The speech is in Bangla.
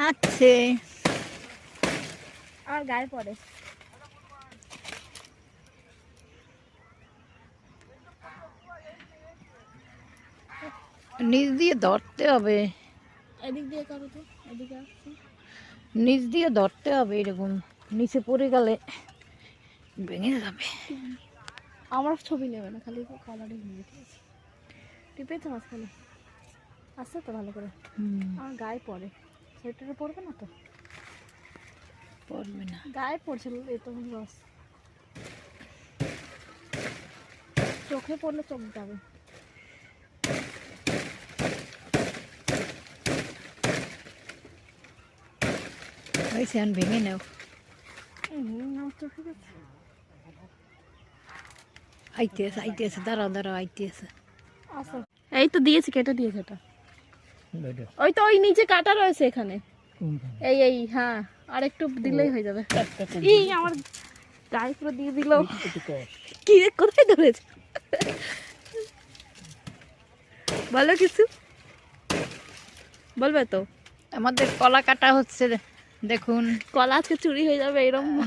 আছে আর গায়ে পড়ে। নিচ দিয়ে ধরতে হবে, এদিক দিয়ে করো তো, এদিকে আসছে। নিচ দিয়ে ধরতে হবে, এরকম নিচে পড়ে গেলে ভেঙে যাবে। আমার ছবি নেবে না, খালি কলারই নিয়ে ঠিক আছে। টিপেছে মাঝখানে আসছে তো ভালো করে। আমার গায়ে পড়ে, সোয়েটারে পড়বে না তো? পড়বে না। গায়ে পড়ছিল এই তো রস, চোখে পড়লে চোখ যাবে। হয়েছে, এখন ভেঙে নাও। আমার চোখে গেছে। আইতেছে আইতেছে, দাঁড়াও দাঁড়াও, আইতেছে। আচ্ছা এই তো দিয়েছি, কেটে দিয়েছে এটা। ওই তো ওই নিচে কাটা রয়েছে এখানে, এই এই হ্যাঁ, আর একটু দিলেই হয়ে যাবে। এই আমার গায়ে পুরো দিয়ে দিল। কি রে, কোথায় ধরেছে? বলো কিছু, বলবে তো? আমাদের কলা কাটা হচ্ছে, দেখুন। কলা আজকে চুরি হয়ে যাবে এরকম।